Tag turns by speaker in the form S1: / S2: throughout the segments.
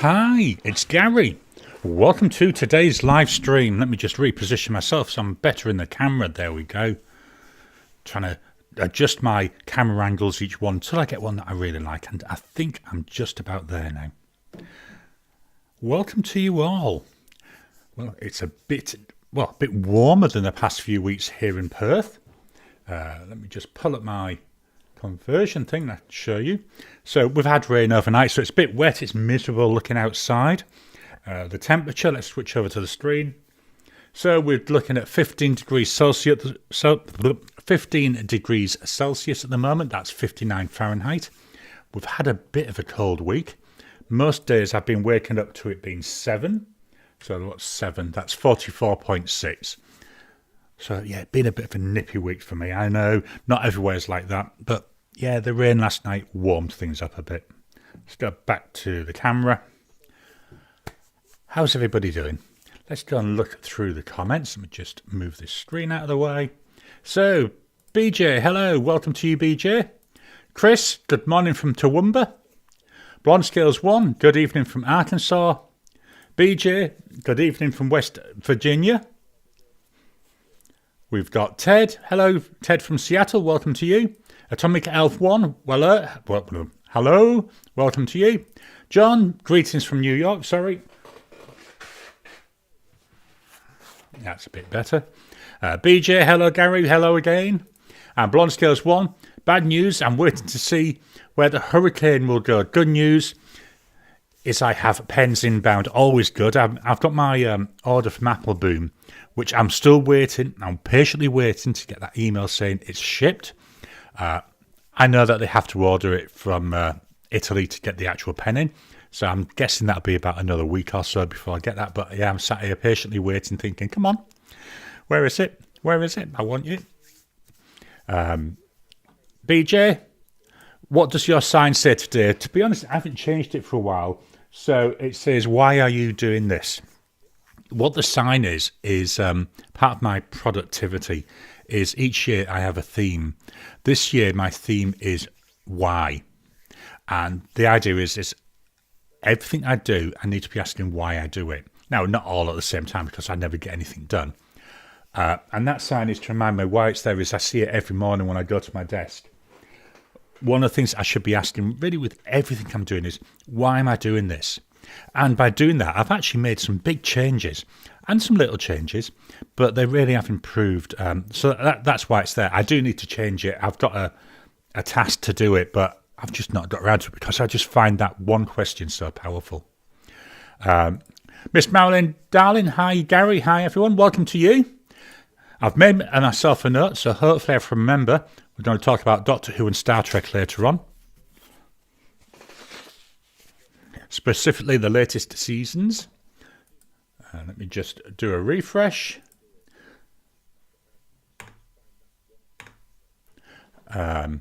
S1: Hi, it's Gary. Welcome to today's live stream. Let me just reposition myself so I'm better in the camera. There we go. Trying to adjust my camera angles each one till I get one that I really like, and I think I'm just about there now. Welcome to you all. Well, it's a bit warmer than the past few weeks here in Perth. Let me just pull up my conversion thing that I show you. So we've had rain overnight, so it's a bit wet. It's miserable looking outside. The temperature, let's switch over to the screen. So we're looking at 15 degrees Celsius. So 15 degrees Celsius at the moment. That's 59 Fahrenheit. We've had a bit of a cold week. Most days I've been waking up to it being 7. So what's 7? That's 44.6. So yeah, been a bit of a nippy week for me. I know not everywhere's like that, but yeah, the rain last night warmed things up a bit. Let's go back to the camera. How's everybody doing? Let's go and look through the comments. Let me just move this screen out of the way. So, BJ, hello. Welcome to you, BJ. Chris, good morning from Toowoomba. Blonde Scales 1, good evening from Arkansas. BJ, good evening from West Virginia. We've got Ted. Hello, Ted from Seattle. Welcome to you. Atomic Elf 1. Hello. Welcome to you. John, greetings from New York. Sorry. That's a bit better. BJ, hello, Gary. Hello again. And Blonde Scales 1. Bad news. I'm waiting to see where the hurricane will go. Good news is I have pens inbound. Always good. I've got my order from Apple Boom, which I'm still waiting. I'm patiently waiting to get that email saying it's shipped. I know that they have to order it from Italy to get the actual pen in. So I'm guessing that'll be about another week or so before I get that. But yeah, I'm sat here patiently waiting, thinking, come on, where is it? Where is it? I want you. BJ, what does your sign say today? To be honest, I haven't changed it for a while. So it says, why are you doing this? What the sign is part of my productivity is each year I have a theme. This year my theme is why. And the idea is everything I do, I need to be asking why I do it. Now, not all at the same time because I never get anything done. And that sign is to remind me why it's there is I see it every morning when I go to my desk. One of the things I should be asking really with everything I'm doing is, why am I doing this? And by doing that, I've actually made some big changes and some little changes, but they really have improved. So that's why it's there. I do need to change it. I've got a task to do it, but I've just not got around to it because I just find that one question so powerful. Miss Marilyn, darling, hi Gary, hi everyone, welcome to you. I've made myself a note, so hopefully I remember. We're going to talk about Doctor Who and Star Trek later on. Specifically the latest seasons. Let me just do a refresh. Blonde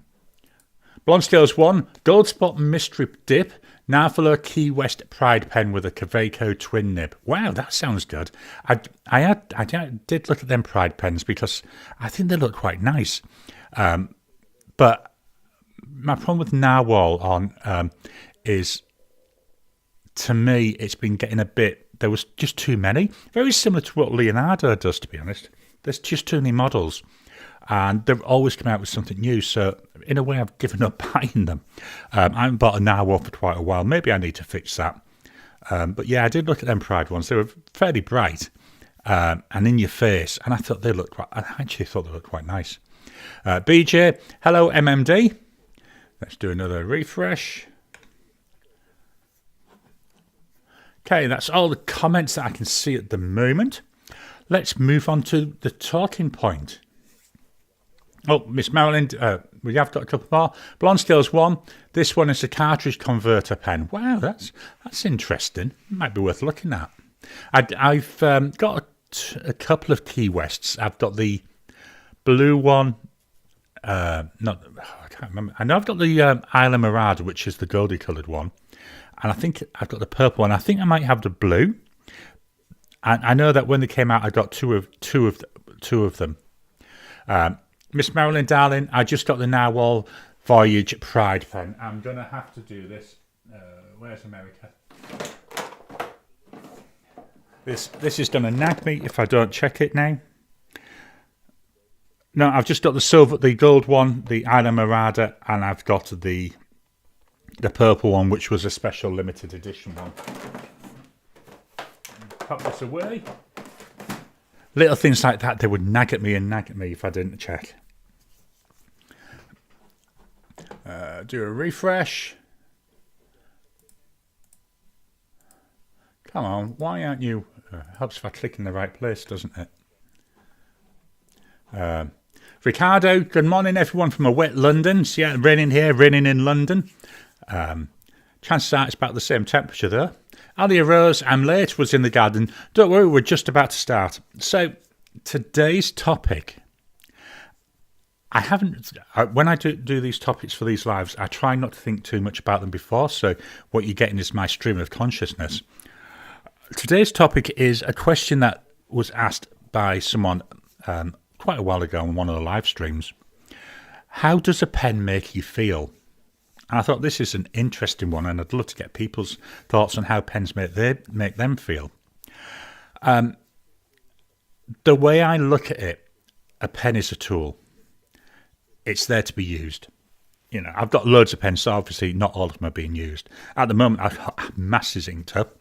S1: Scales 1, Goldspot Mystery Dip, Narvalo Key West Pride Pen with a Kaweco twin nib. Wow, that sounds good. I did look at them Pride pens because I think they look quite nice. But my problem with Narwhal on is, to me, it's been getting a bit, there was just too many. Very similar to what Leonardo does, to be honest. There's just too many models. And they've always come out with something new. So, in a way, I've given up buying them. I haven't bought a Narwhal for quite a while. Maybe I need to fix that. But yeah, I did look at them Pride ones. They were fairly bright and in your face. And I thought they looked quite nice. BJ, hello MMD. Let's do another refresh. Okay, that's all the comments that I can see at the moment. Let's move on to the talking point. Oh, Miss Marilyn, we have got a couple more. Blonde Scales 1. This one is a cartridge converter pen. Wow, that's interesting. Might be worth looking at. I've got a couple of Key Wests. I've got the blue one. I can't remember. I know I've got the Isla Mirada, which is the goldy coloured one. And I think I've got the purple one. I think I might have the blue. And I know that when they came out, I got two of them. Miss Marilyn, darling, I just got the Narwhal Voyage Pride pen. I'm going to have to do this. Where's America? This is going to nag me if I don't check it now. No, I've just got the gold one, the Isla Morada, and I've got the purple one, which was a special limited edition one. Pop this away. Little things like that, they would nag at me if I didn't check. Do a refresh. Come on, why aren't you? Helps if I click in the right place, doesn't it? Ricardo, good morning everyone from a wet London. So yeah, raining here, raining in London. Chances are it's about the same temperature there. Alia Rose, I'm late, was in the garden. Don't worry, we're just about to start. So today's topic, when I do these topics for these lives, I try not to think too much about them before. So what you're getting is my stream of consciousness. Today's topic is a question that was asked by someone quite a while ago on one of the live streams. How does a pen make you feel? And I thought this is an interesting one, and I'd love to get people's thoughts on how pens make them feel. The way I look at it, a pen is a tool. It's there to be used. You know, I've got loads of pens, so obviously not all of them are being used. At the moment, I've got masses inked up.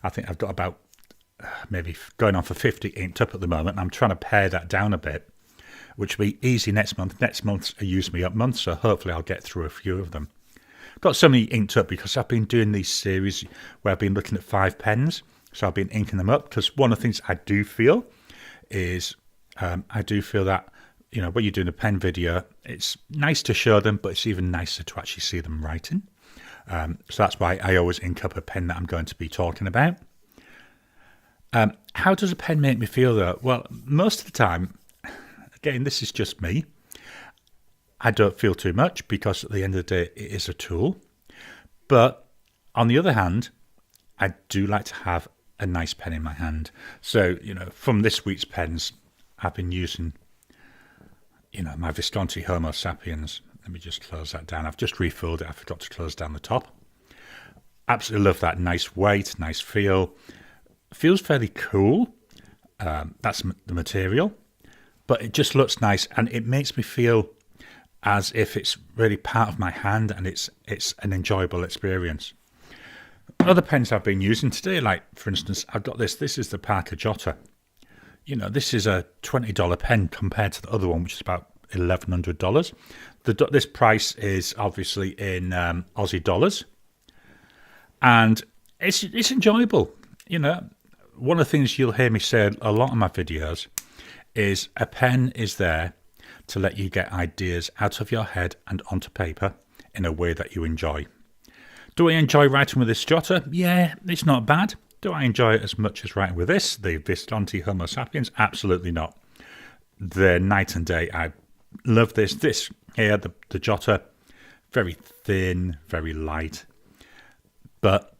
S1: I think I've got about maybe going on for 50 inked up at the moment. I'm trying to pare that down a bit, which will be easy next month. Next month's a use me up month, so hopefully I'll get through a few of them. I've got so many inked up because I've been doing these series where I've been looking at 5 pens, so I've been inking them up, because one of the things I do feel is that, you know, when you're doing a pen video, it's nice to show them, but it's even nicer to actually see them writing. So that's why I always ink up a pen that I'm going to be talking about. How does a pen make me feel though? Well, most of the time, again, this is just me, I don't feel too much because at the end of the day, it is a tool. But on the other hand, I do like to have a nice pen in my hand. So, you know, from this week's pens, I've been using, you know, my Visconti Homo Sapiens. Let me just close that down. I've just refilled it. I forgot to close down the top. Absolutely love that. Nice weight, nice feel. Feels fairly cool. That's the material. But it just looks nice, and it makes me feel as if it's really part of my hand, and it's an enjoyable experience. Other pens I've been using today, like, for instance, I've got this. This is the Parker Jotter. You know, this is a $20 pen compared to the other one, which is about $1,100. This price is obviously in Aussie dollars, and it's enjoyable. You know, one of the things you'll hear me say a lot in my videos is a pen is there to let you get ideas out of your head and onto paper in a way that you enjoy. Do I enjoy writing with this jotter? Yeah, it's not bad. Do I enjoy it as much as writing with this, the Visconti Homo Sapiens? Absolutely not. They're night and day. I love this. This here, the jotter, very thin, very light, but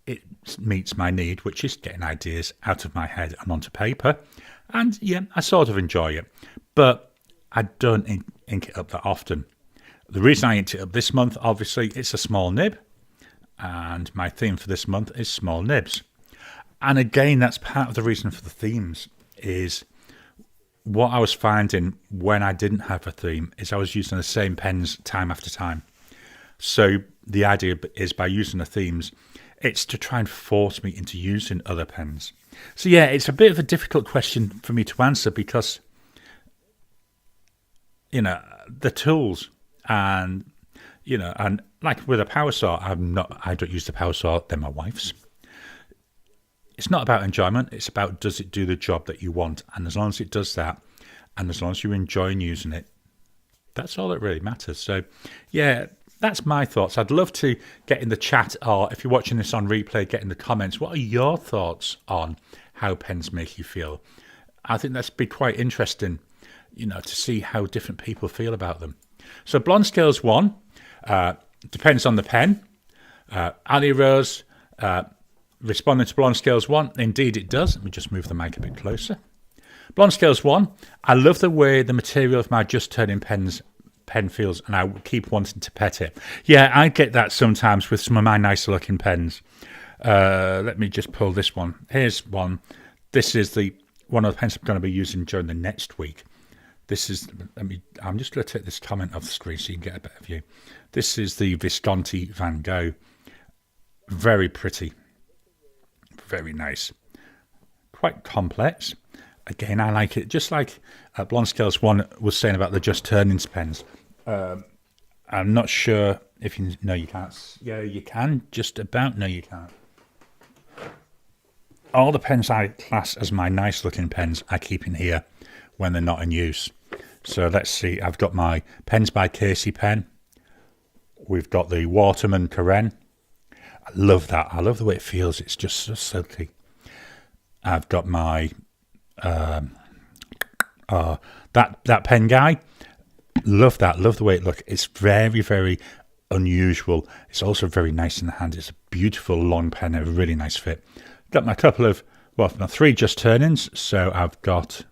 S1: it meets my need, which is getting ideas out of my head and onto paper. And yeah, I sort of enjoy it, but I don't ink it up that often. The reason I inked it up this month, obviously, it's a small nib, and my theme for this month is small nibs. And again, that's part of the reason for the themes, is what I was finding when I didn't have a theme is I was using the same pens time after time. So the idea is, by using the themes, it's to try and force me into using other pens. So yeah, it's a bit of a difficult question for me to answer because, you know, the tools, and, you know, and like with a power saw, I don't use the power saw, they're my wife's. It's not about enjoyment, it's about, does it do the job that you want? And as long as it does that, and as long as you're enjoying using it, that's all that really matters. So yeah, that's my thoughts. I'd love to get in the chat, or if you're watching this on replay, get in the comments. What are your thoughts on how pens make you feel? I think that's be quite interesting, you know, to see how different people feel about them. So blonde scales 1, depends on the pen. Ali Rose, responding to blonde scales 1, indeed it does. Let me just move the mic a bit closer. Blonde scales 1, I love the way the material of my just turning pen feels, and I keep wanting to pet it. Yeah, I get that sometimes with some of my nicer looking pens. Let me just pull this one. Here's one. This is the one of the pens I'm going to be using during the next week. This is, I'm just going to take this comment off the screen so you can get a better view. This is the Visconti Van Gogh. Very pretty. Very nice. Quite complex. Again, I like it. Just like Blonde Scales 1 was saying about the Just Turnings pens. I'm not sure if you know you can't. Yeah, you can. Just about. No, you can't. All the pens I class as my nice looking pens I keep in here when they're not in use. So let's see. I've got my Pens by Casey pen. We've got the Waterman Karen. I love that. I love the way it feels. It's just so silky. I've got my that pen guy. Love that. Love the way it looks. It's very, very unusual. It's also very nice in the hand. It's a beautiful long pen. A really nice fit. Got my couple of, well, my 3 Just Turnings. So I've got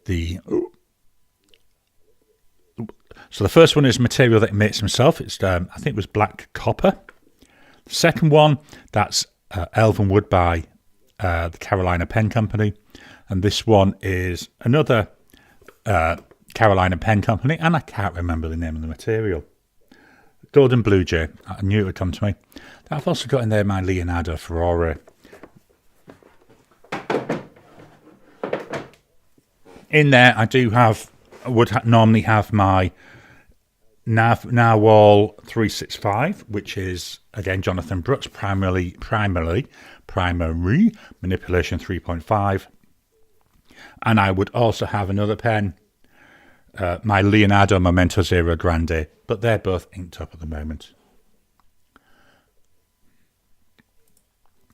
S1: the... So the first one is material that he makes himself. It's I think it was black copper. The second one, that's Elven Wood by the Carolina Pen Company. And this one is another Carolina Pen Company, and I can't remember the name of the material. Golden Blue Jay. I knew it would come to me. I've also got in there my Leonardo Ferrari. In there, I do have, would normally have my Narwhal 365, which is, again, Jonathan Brooks, primary manipulation 3.5. And I would also have another pen, my Leonardo Momento Zero Grande, but they're both inked up at the moment.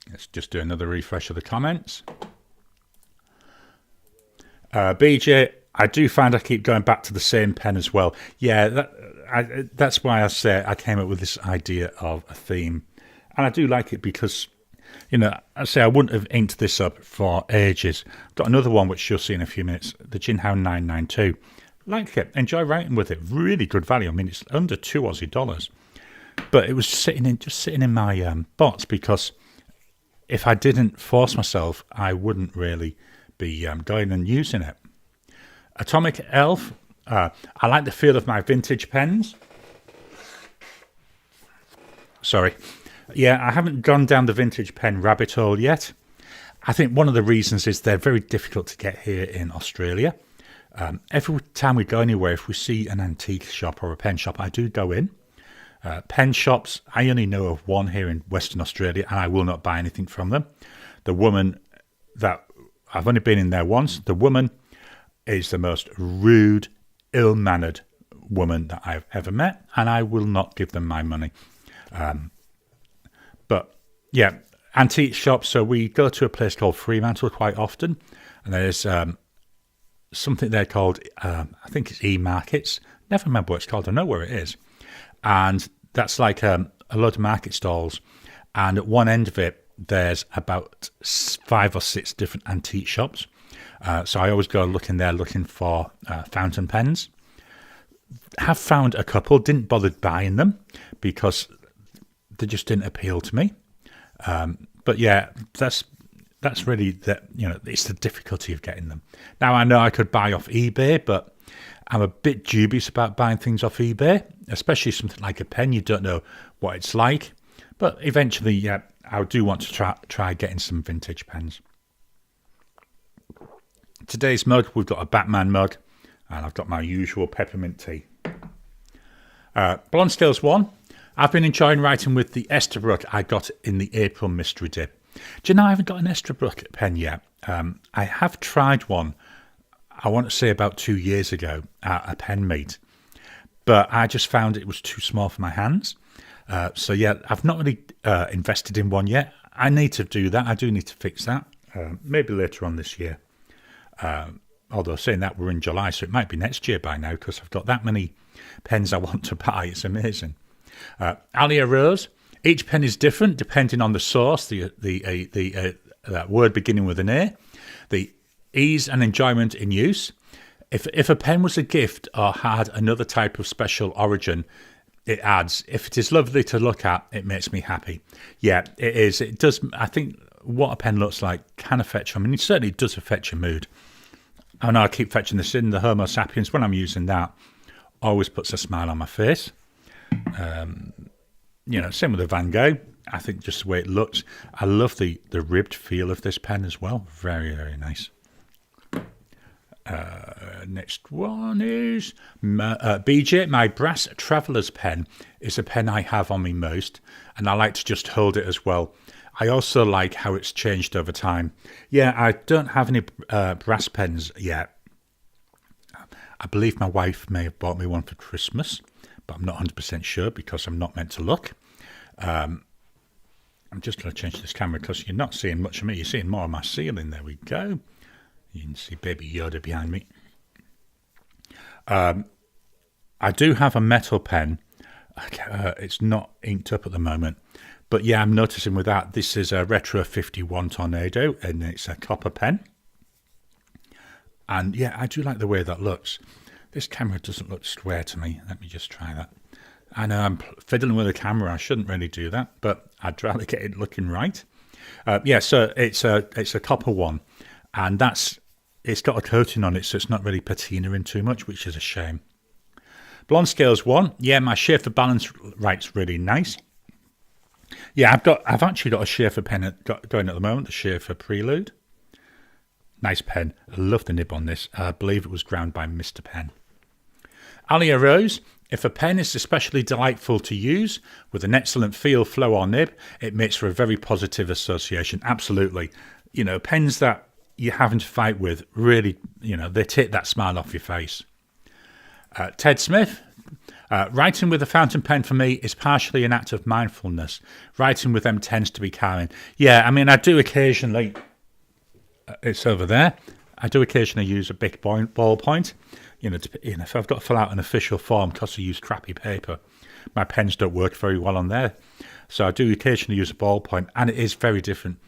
S1: Let's just do another refresh of the comments. BJ, I do find I keep going back to the same pen as well. Yeah, that's why I say I came up with this idea of a theme. And I do like it because, you know, I say I wouldn't have inked this up for ages. I've got another one which you'll see in a few minutes, the Jinhao 992. Like it, enjoy writing with it. Really good value. I mean, it's under $2 Aussie. But it was sitting in my box because if I didn't force myself, I wouldn't really be going and using it. Atomic Elf. I like the feel of my vintage pens. Sorry. Yeah, I haven't gone down the vintage pen rabbit hole yet. I think one of the reasons is they're very difficult to get here in Australia. Every time we go anywhere, if we see an antique shop or a pen shop, I do go in. Pen shops, I only know of one here in Western Australia, and I will not buy anything from them. The woman that I've only been in there once, the woman is the most rude, ill-mannered woman that I've ever met, and I will not give them my money. But yeah, antique shops. So we go to a place called Fremantle quite often, and there's something there called, I think it's E-Markets. Never remember what it's called. I know where it is. And that's like a load of market stalls. And at one end of it, there's about 5 or 6 different antique shops. So I always go looking there looking for fountain pens. Have found a couple, didn't bother buying them because they just didn't appeal to me. But yeah, that's really that, you know, it's the difficulty of getting them. Now I know I could buy off eBay, but I'm a bit dubious about buying things off eBay, especially something like a pen. You don't know what it's like. But eventually, yeah, I do want to try getting some vintage pens. Today's mug, we've got a Batman mug, and I've got my usual peppermint tea. Blonde Scales 1. I've been enjoying writing with the Estabrook I got in the April mystery dip. Do you know I haven't got an Estabrook pen yet? I have tried one, I want to say about 2 years ago at a pen meet, but I just found it was too small for my hands. So yeah, I've not really invested in one yet. I need to do that. I do need to fix that. Maybe later on this year. Although saying that, we're in July, so it might be next year by now because I've got that many pens I want to buy. It's amazing. Alia Rose. Each pen is different depending on the source, the word beginning with an A, the ease and enjoyment in use. If a pen was a gift or had another type of special origin, it adds. If it is lovely to look at, it makes me happy. Yeah, it is. It does. I think what a pen looks like can affect you. I mean, it certainly does affect your mood. I know I keep fetching this in. The Homo sapiens, when I'm using that, always puts a smile on my face. Same with the Van Gogh. I think just the way it looks. I love the ribbed feel of this pen as well. Very, very nice. Next one is BJ. My Brass Traveller's pen is a pen I have on me most, and I like to just hold it as well. I also like how it's changed over time. Yeah, I don't have any brass pens yet. I believe my wife may have bought me one for Christmas, but I'm not 100% sure because I'm not meant to look. I'm just going to change this camera because you're not seeing much of me. You're seeing more of my ceiling. There we go. You can see Baby Yoda behind me. I do have a metal pen. It's not inked up at the moment. But yeah, I'm noticing with that, this is a Retro 51 Tornado, and it's a copper pen. And yeah, I do like the way that looks. This camera doesn't look square to me. Let me just try that. I know I'm fiddling with the camera. I shouldn't really do that, but I'd rather get it looking right. So it's a copper one, and it's got a coating on it, so it's not really patinaing too much, which is a shame. Blonde Scales 1. Yeah, my Schaefer balance right's really nice. Yeah, I've actually got a Schaefer pen going at the moment, the Schaefer Prelude. Nice pen. I love the nib on this. I believe it was ground by Mr. Pen. Alia Rose. If a pen is especially delightful to use, with an excellent feel, flow or nib, it makes for a very positive association. Absolutely. Pens that you're having to fight with, really, they take that smile off your face. Ted Smith. Writing with a fountain pen for me is partially an act of mindfulness. Writing with them tends to be calming. Yeah, I mean, I do occasionally, it's over there, I do occasionally use a big ballpoint. If I've got to fill out an official form because I use crappy paper, my pens don't work very well on there. So I do occasionally use a ballpoint, and it is very different.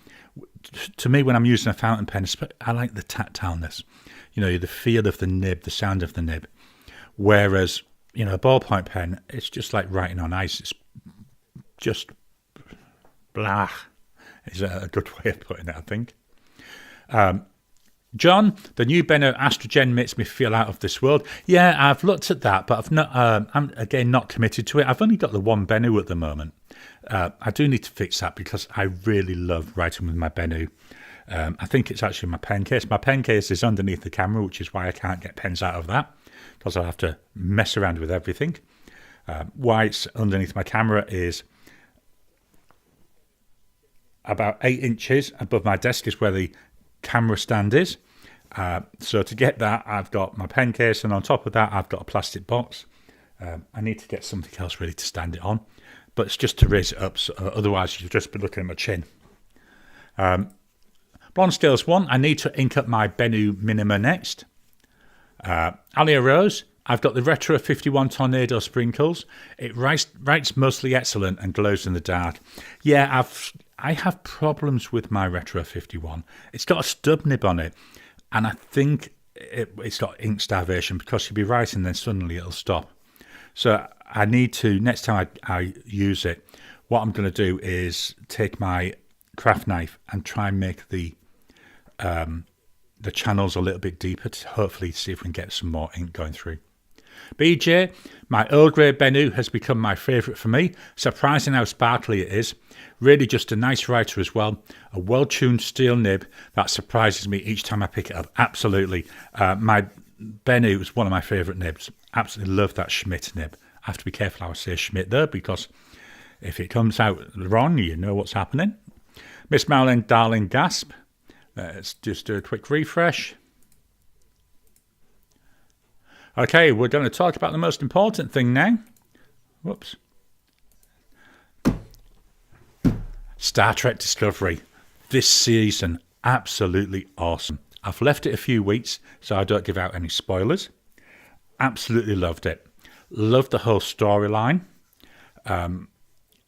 S1: To me, when I'm using a fountain pen, I like the tactileness. The feel of the nib, the sound of the nib. Whereas, a ballpoint pen, it's just like writing on ice. It's just blah. Is a good way of putting it, I think. John, the new Benno Astrogen makes me feel out of this world. Yeah, I've looked at that, but I've not. I'm again not committed to it. I've only got the one Benno at the moment. I do need to fix that because I really love writing with my Benno. I think it's actually my pen case. My pen case is underneath the camera, which is why I can't get pens out of that, because I'll have to mess around with everything. Why it's underneath my camera is about 8 inches above my desk is where the camera stand is. So to get that, I've got my pen case, and on top of that, I've got a plastic box. I need to get something else really to stand it on, but it's just to raise it up. So, otherwise, you'll just be looking at my chin. Blonde Scales 1. I need to ink up my Bennu Minima next. Alia Rose. I've got the Retro 51 Tornado Sprinkles. It writes mostly excellent and glows in the dark. Yeah, I have problems with my Retro 51. It's got a stub nib on it, and I think it's got ink starvation because you'll be writing and then suddenly it'll stop. So I need to, next time I use it, what I'm going to do is take my craft knife and try and make the channels a little bit deeper to hopefully see if we can get some more ink going through. BJ, my Earl Grey Bennu has become my favourite for me. Surprising how sparkly it is. Really just a nice writer as well. A well-tuned steel nib that surprises me each time I pick it up. Absolutely. My Bennu is one of my favourite nibs. Absolutely love that Schmidt nib. I have to be careful how I say Schmidt there, because if it comes out wrong, you know what's happening. Miss Mowling, Darling Gasp. Let's just do a quick refresh. Okay, we're going to talk about the most important thing now. Whoops. Star Trek Discovery. This season, absolutely awesome. I've left it a few weeks so I don't give out any spoilers. Absolutely loved it. Loved the whole storyline.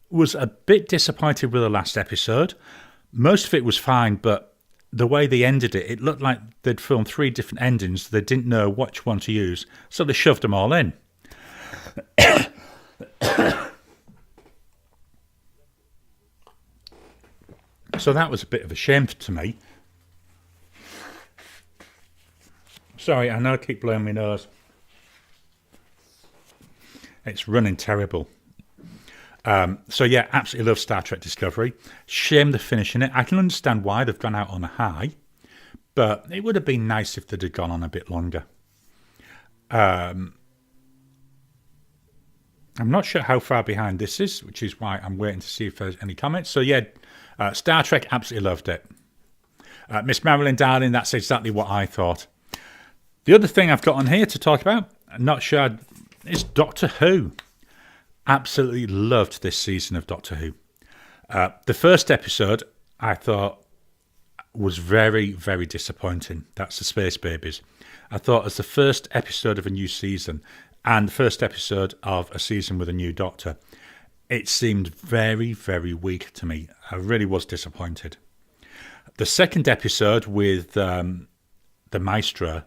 S1: Was a bit disappointed with the last episode. Most of it was fine, but the way they ended it, it looked like they'd filmed 3 different endings. They didn't know which one to use, so they shoved them all in. So that was a bit of a shame to me. Sorry, I know I keep blowing my nose. It's running terrible. So yeah, absolutely love Star Trek Discovery. Shame they're finishing it. I can understand why they've gone out on a high, but it would have been nice if they'd have gone on a bit longer. I'm not sure how far behind this is, which is why I'm waiting to see if there's any comments. So yeah, Star Trek, absolutely loved it. Miss Marilyn, darling, that's exactly what I thought. The other thing I've got on here to talk about, I'm not sure, is Doctor Who. Absolutely loved this season of Doctor Who. The first episode, I thought, was very, very disappointing. That's the Space Babies. I thought as the first episode of a new season and first episode of a season with a new Doctor, it seemed very, very weak to me. I really was disappointed. The second episode with the Maestro,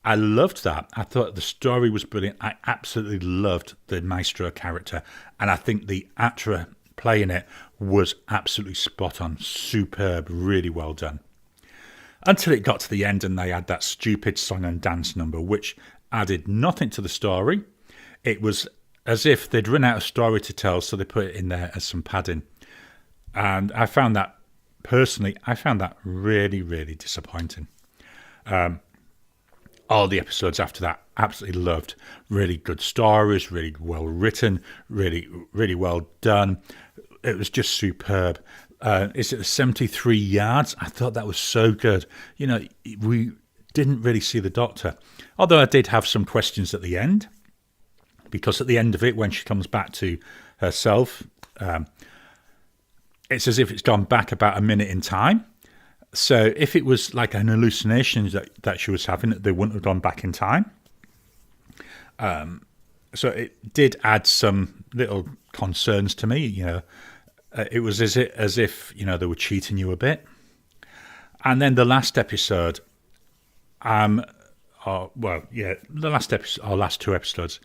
S1: I loved that. I thought the story was brilliant. I absolutely loved the Maestro character. And I think the actor playing it was absolutely spot on. Superb. Really well done. Until it got to the end and they had that stupid song and dance number, which added nothing to the story. It was as if they'd run out of story to tell, so they put it in there as some padding. And I found that, personally, really, really disappointing. All the episodes after that, absolutely loved. Really good stories, really well written, really, really well done. It was just superb. Is it 73 yards? I thought that was so good. You know, we didn't really see the Doctor. Although I did have some questions at the end. Because at the end of it, when she comes back to herself, it's as if it's gone back about a minute in time. So if it was like an hallucination that she was having, they wouldn't have gone back in time. So it did add some little concerns to me. You know, it was as if you know they were cheating you a bit. And then the last episode, the last two episodes,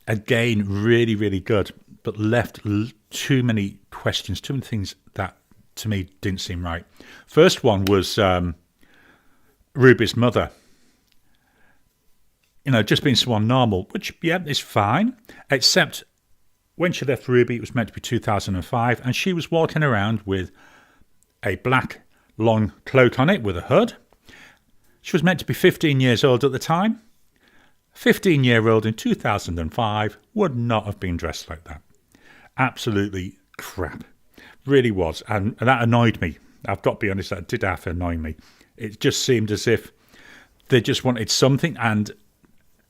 S1: again really really good, but left too many questions, too many things that to me didn't seem right. First one was Ruby's mother. You know, just being someone normal, which, yeah, is fine. Except when she left Ruby, it was meant to be 2005, and she was walking around with a black long cloak on it with a hood. She was meant to be 15 years old at the time. 15-year-old in 2005 would not have been dressed like that. Absolutely crap. Really was, and that annoyed me. I've got to be honest, that did have to annoy me. It just seemed as if they just wanted something, and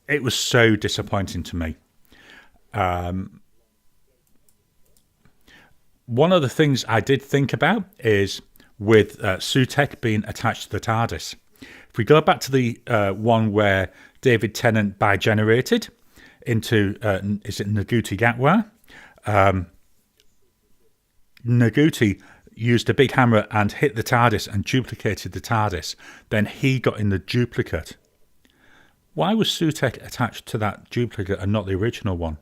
S1: it was so disappointing to me. One of the things I did think about is with Sutekh being attached to the TARDIS. If we go back to the one where David Tennant bi-generated into, is it Naguti Gatwa? Naguti used a big hammer and hit the TARDIS and duplicated the TARDIS. Then he got in the duplicate. Why was Sutekh attached to that duplicate and not the original one?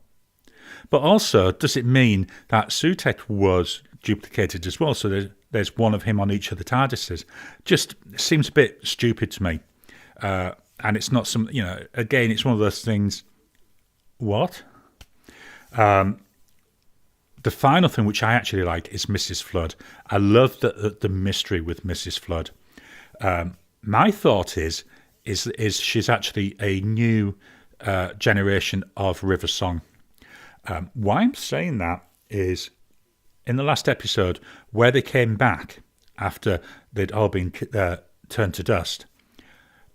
S1: But also, does it mean that Sutekh was duplicated as well? So there's one of him on each of the TARDISes. Just seems a bit stupid to me. And it's not some, you know, again, it's one of those things. What? The final thing, which I actually like, is Mrs. Flood. I love the mystery with Mrs. Flood. My thought is she's actually a new generation of River Song. Why I'm saying that is, in the last episode, where they came back after they'd all been turned to dust,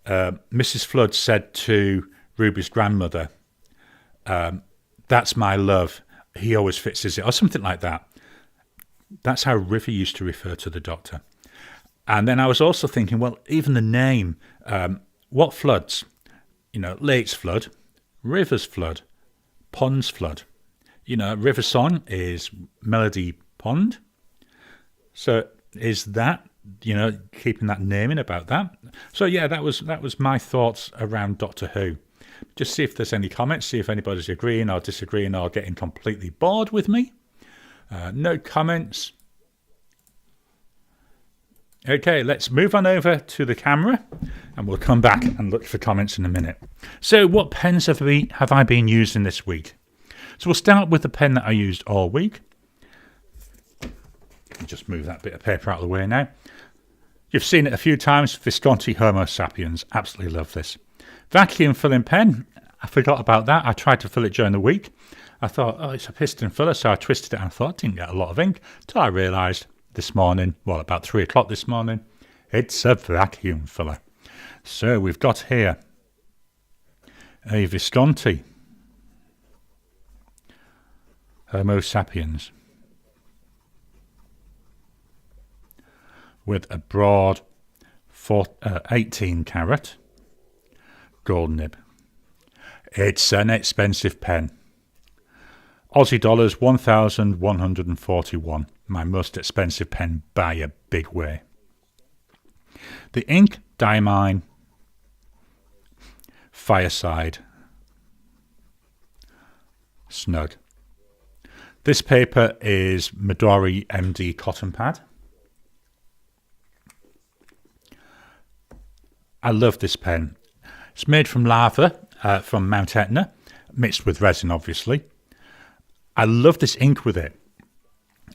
S1: Mrs. Flood said to Ruby's grandmother, "That's my love. He always fits his," or something like that. That's how River used to refer to the Doctor. And then I was also thinking, well, even the name, what floods? You know, Lake's Flood, River's Flood, Pond's Flood. You know, River Song is Melody Pond. So is that, you know, keeping that naming about that? So yeah, that was my thoughts around Doctor Who. Just see if there's any comments, see if anybody's agreeing or disagreeing or getting completely bored with me. No comments. Okay, let's move on over to the camera and we'll come back and look for comments in a minute. So what pens have I been using this week? So we'll start with the pen that I used all week. Just move that bit of paper out of the way now. You've seen it a few times, Visconti Homo Sapiens. Absolutely love this. Vacuum filling pen, I forgot about that. I tried to fill it during the week. I thought, oh, it's a piston filler, so I twisted it and I thought, didn't get a lot of ink, until I realised this morning, well, about 3 o'clock this morning, it's a vacuum filler. So we've got here a Visconti Homo Sapiens with a broad 18 carat gold nib. It's an expensive pen. Aussie dollars 1,141. My most expensive pen by a big way. The ink, Diamine Fireside Snug. This paper is Midori MD cotton pad. I love this pen. It's made from lava from Mount Etna, mixed with resin obviously. I love this ink with it.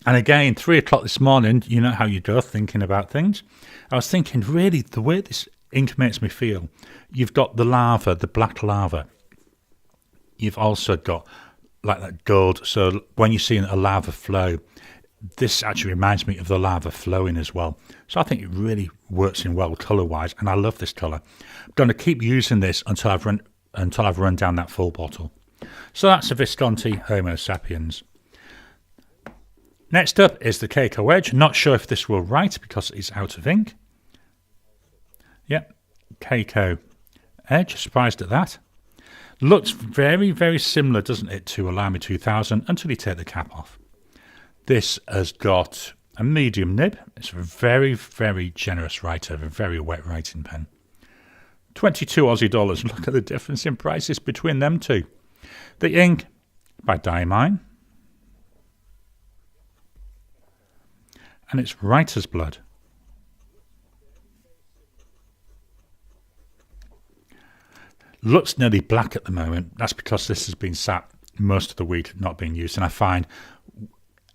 S1: And again, 3 o'clock this morning, you know how you go thinking about things. I was thinking, really, the way this ink makes me feel, you've got the lava, the black lava. You've also got like that gold. So when you're seeing a lava flow, this actually reminds me of the lava flowing as well. So I think it really works in well colour-wise, and I love this colour. I'm going to keep using this until I've run down that full bottle. So that's a Visconti Homo Sapiens. Next up is the Keiko Edge. Not sure if this will write because it's out of ink. Yep, Keiko Edge. Surprised at that. Looks very, very similar, doesn't it, to a Lamy 2000 until you take the cap off. This has got a medium nib. It's a very, very generous writer, a very wet writing pen. 22 Aussie dollars. Look at the difference in prices between them two. The ink by Diamine. And it's writer's blood. Looks nearly black at the moment. That's because this has been sat most of the week not being used. And I find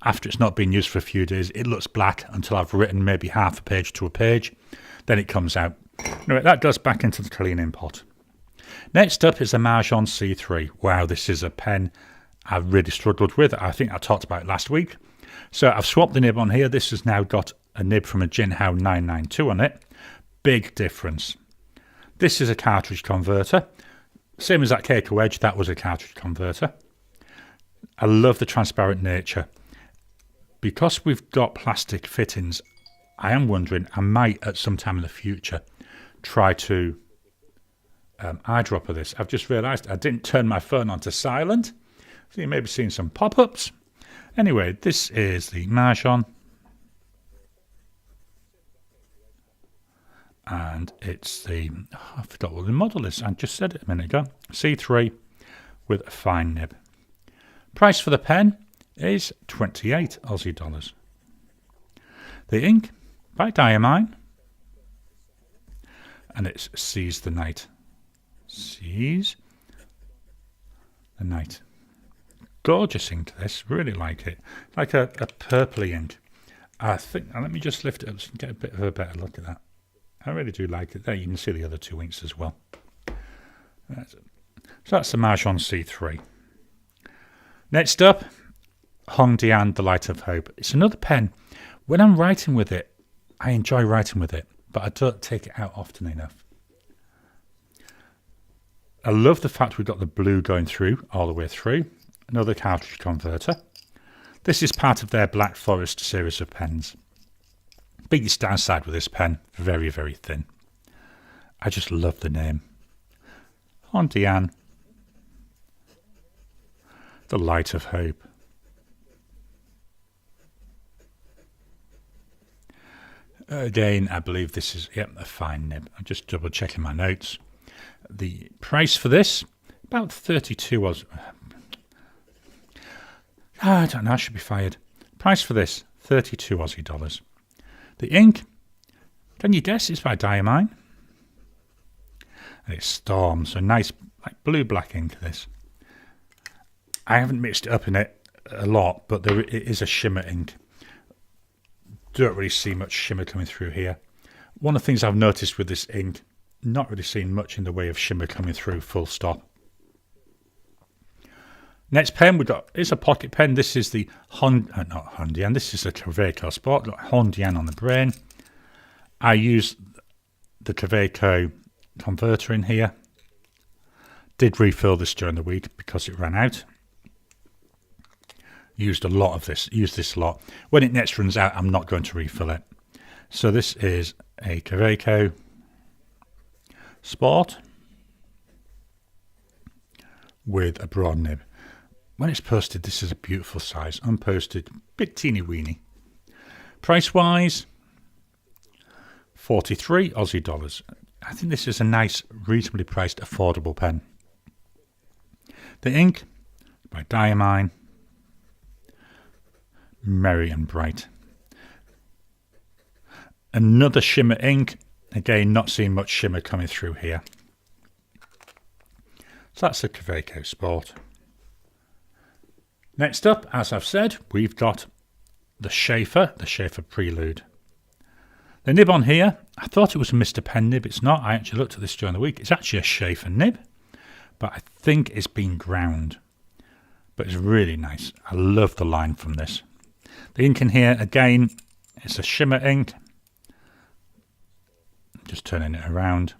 S1: after it's not been used for a few days, it looks black until I've written maybe half a page to a page. Then it comes out. Anyway, that goes back into the cleaning pot. Next up is the Majon C3. Wow, this is a pen I've really struggled with. I think I talked about it last week. So I've swapped the nib on here. This has now got a nib from a Jinhao 992 on it. Big difference. This is a cartridge converter. Same as that Keiko Edge, that was a cartridge converter. I love the transparent nature. Because we've got plastic fittings, I am wondering, I might at some time in the future try to eyedropper this. I've just realised I didn't turn my phone on to silent. So you may be seeing some pop-ups. Anyway, this is the Majon. And it's the, I forgot what the model is. I just said it a minute ago. C3 with a fine nib. Price for the pen is 28 Aussie dollars. The ink by Diamine. And it's Seize the Night. Seize the Night. Gorgeous ink this, really like it. Like a purpley ink. I think, let me just lift it up so you can get a bit of a better look at that. I really do like it. There you can see the other two inks as well. So that's the Majon C3. Next up, Hongdian, The Light of Hope. It's another pen. When I'm writing with it, I enjoy writing with it, but I don't take it out often enough. I love the fact we've got the blue going through, all the way through. Another cartridge converter. This is part of their Black Forest series of pens. Biggest downside with this pen, very, very thin. I just love the name. Hongdian, The Light of Hope. Again, I believe this is a fine nib. I'm just double checking my notes. The price for this About 32 was. I don't know, I should be fired. Price for this, 32 Aussie dollars. The ink, can you guess? It's by Diamine. And it's Storm, so nice like blue-black ink this. I haven't mixed it up in it a lot, but it is a shimmer ink. Don't really see much shimmer coming through here. One of the things I've noticed with this ink, not really seeing much in the way of shimmer coming through, full stop. Next pen we've got is a pocket pen. This is the not Hondian. This is a Kaweco Sport. Got Hondian on the brain. I use the Kaweco converter in here. Did refill this during the week because it ran out. Used a lot of this. Used this a lot. When it next runs out, I'm not going to refill it. So this is a Kaweco Sport with a broad nib. When it's posted, this is a beautiful size. Unposted, bit teeny weeny. Price wise, 43 Aussie dollars. I think this is a nice, reasonably priced, affordable pen. The ink by Diamine, Merry and Bright. Another shimmer ink. Again, not seeing much shimmer coming through here. So that's the Kaweco Sport. Next up, as I've said, we've got the Schaefer Prelude. The nib on here, I thought it was a Mr. Pen nib. It's not. I actually looked at this during the week. It's actually a Schaefer nib, but I think it's been ground. But it's really nice. I love the line from this. The ink in here, again, it's a shimmer ink. Just turning it around.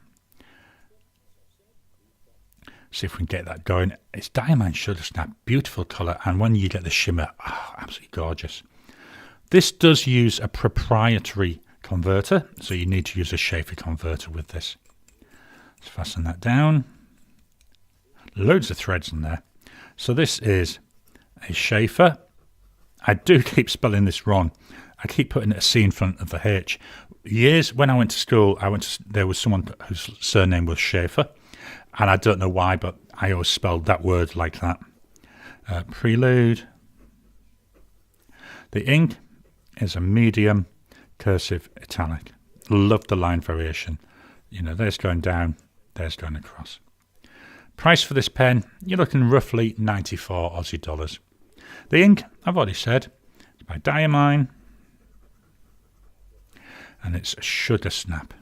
S1: See if we can get that going. It's Diamond Sugar Snap, beautiful colour, and when you get the shimmer, absolutely gorgeous. This does use a proprietary converter, so you need to use a Schaefer converter with this. Let's fasten that down. Loads of threads in there. So this is a Schaefer. I do keep spelling this wrong. I keep putting a C in front of the H. Years when I went to school, there was someone whose surname was Schaefer. And I don't know why, but I always spelled that word like that. Prelude. The ink is a medium cursive italic. Love the line variation. You know, there's going down, there's going across. Price for this pen, you're looking roughly 94 Aussie dollars. The ink, I've already said, it's by Diamine. And it's a Sugar Snap.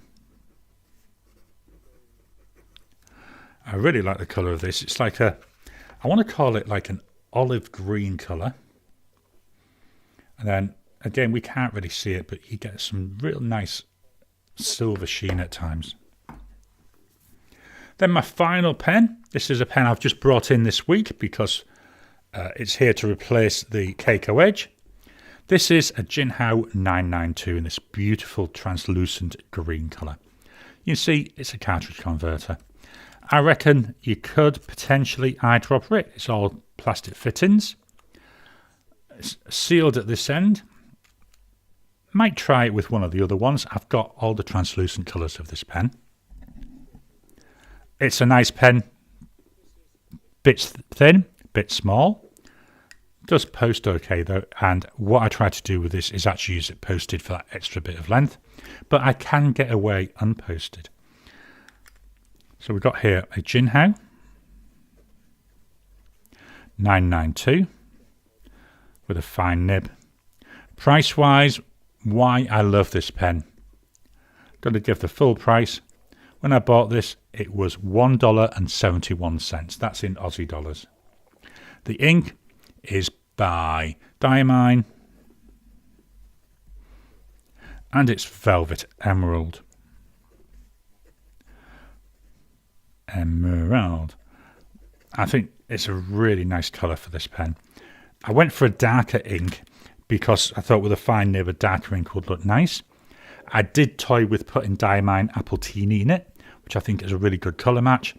S1: I really like the colour of this. It's like I want to call it like an olive green colour. And then, again, we can't really see it, but you get some real nice silver sheen at times. Then my final pen. This is a pen I've just brought in this week because it's here to replace the Keiko Edge. This is a Jinhao 992 in this beautiful translucent green colour. You see, it's a cartridge converter. I reckon you could potentially eyedropper it. It's all plastic fittings. It's sealed at this end. Might try it with one of the other ones. I've got all the translucent colours of this pen. It's a nice pen. Bit thin, bit small. Does post okay though. And what I try to do with this is actually use it posted for that extra bit of length. But I can get away unposted. So we've got here a Jinhao 992 with a fine nib. Price wise, why I love this pen. Got to give the full price. When I bought this, it was $1.71. That's in Aussie dollars. The ink is by Diamine and it's Velvet Emerald. I think it's a really nice colour for this pen. I went for a darker ink because I thought with a fine nib a darker ink would look nice. I did toy with putting Diamine Appletini in it, which I think is a really good colour match,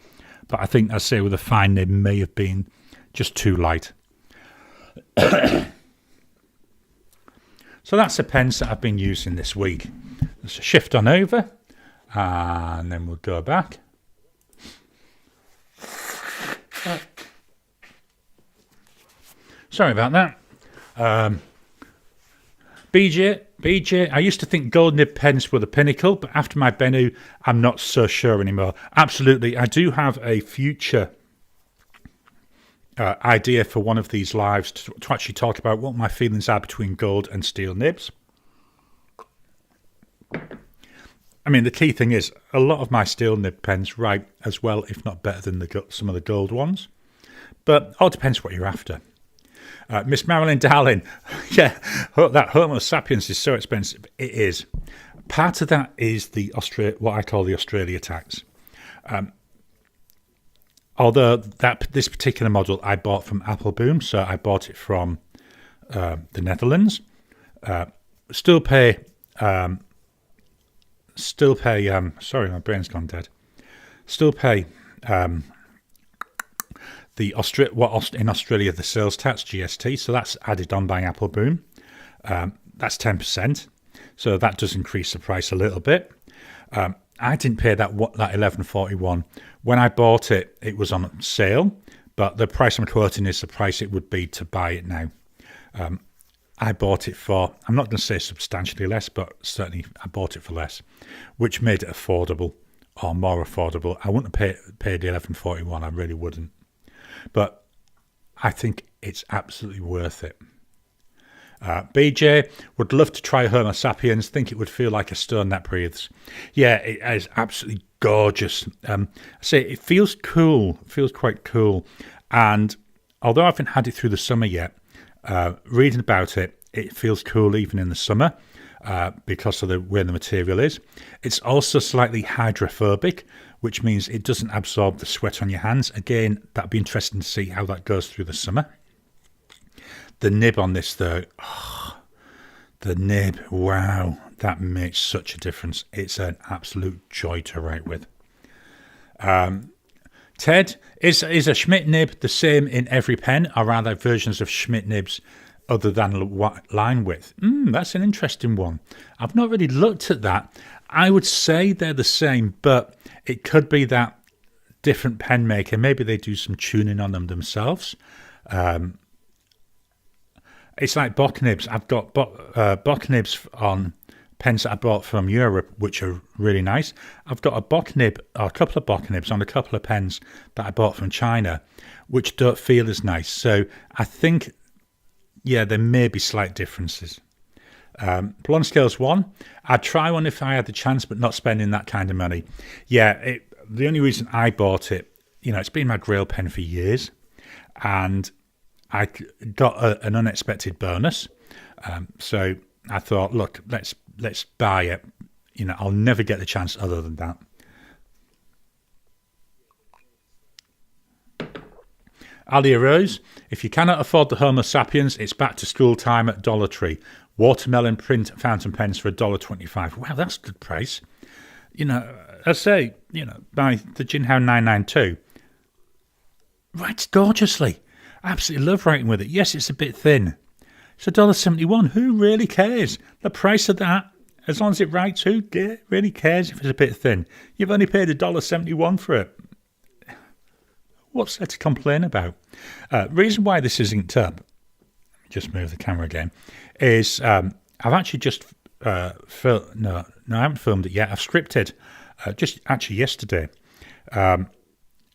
S1: but I think, I say, with a fine nib may have been just too light. So that's the pens that I've been using this week. Let's shift on over and then we'll go back. Sorry about that. BJ, I used to think gold nib pens were the pinnacle, but after my Bennu, I'm not so sure anymore. Absolutely, I do have a future idea for one of these lives to actually talk about what my feelings are between gold and steel nibs. I mean, the key thing is a lot of my steel nib pens write as well, if not better than some of the gold ones. But all depends what you're after. Miss Marilyn Darling, yeah, that Homo sapiens is so expensive. It is. Part of that is what I call the Australia tax. Although this particular model I bought from Appleboom, so I bought it from the Netherlands. Still pay. Sorry, my brain's gone dead. Still pay. In Australia the sales tax GST, so that's added on by Appleboom. That's 10%, so that does increase the price a little bit. I didn't pay that $11.41 when I bought it. It was on sale, but the price I'm quoting is the price it would be to buy it now. I bought it for, I'm not going to say substantially less, but certainly I bought it for less, which made it affordable or more affordable. I wouldn't have paid the $11.41. I really wouldn't. But I think it's absolutely worth it. BJ would love to try Homo sapiens. Think it would feel like a stone that breathes. Yeah, it is absolutely gorgeous. I say it feels cool. It feels quite cool. And although I haven't had it through the summer yet, reading about it, it feels cool even in the summer because of the way the material is. It's also slightly hydrophobic, which means it doesn't absorb the sweat on your hands. Again, that'd be interesting to see how that goes through the summer. The nib on this, though, the nib, wow, that makes such a difference. It's an absolute joy to write with. Ted, is a Schmidt nib the same in every pen, or are there versions of Schmidt nibs other than line width? That's an interesting one. I've not really looked at that. I would say they're the same, but it could be that different pen maker, maybe they do some tuning on them themselves. It's like Bock nibs. I've got Bock nibs on pens that I bought from Europe, which are really nice. I've got a Bock nib, or a couple of Bock nibs on a couple of pens that I bought from China, which don't feel as nice. So I think, yeah, there may be slight differences. Blonde Scales 1, I'd try one if I had the chance, but not spending that kind of money. Yeah, the only reason I bought it, it's been my Grail pen for years, and I got an unexpected bonus. So I thought, look, let's buy it. I'll never get the chance other than that. Alia Rose, if you cannot afford the Homo sapiens, it's back to school time at Dollar Tree. Watermelon print fountain pens for $1.25. Wow, that's a good price. I say, buy the Jinhao 992. Writes gorgeously. Absolutely love writing with it. Yes, it's a bit thin. It's $1.71. Who really cares? The price of that, as long as it writes, who really cares if it's a bit thin? You've only paid $1.71 for it. What's there to complain about? Reason why this is inked up, just move the camera again, is I've actually just I haven't filmed it yet. I've scripted just actually yesterday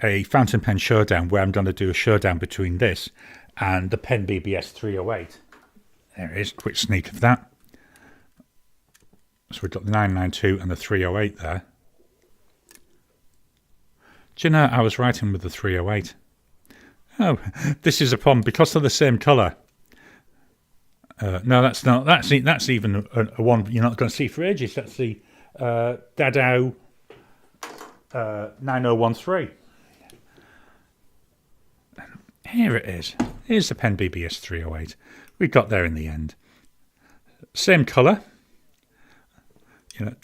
S1: a fountain pen showdown where I'm going to do a showdown between this and the Pen BBS 308. There it is, quick sneak of that. So we've got the 992 and the 308 there. Do you know, I was writing with the 308. Oh, this is a problem because they're the same colour. No, that's not. That's even a one you're not going to see for ages. That's the Dadao 9013. Here it is. Here's the Pen BBS 308. We got there in the end. Same colour.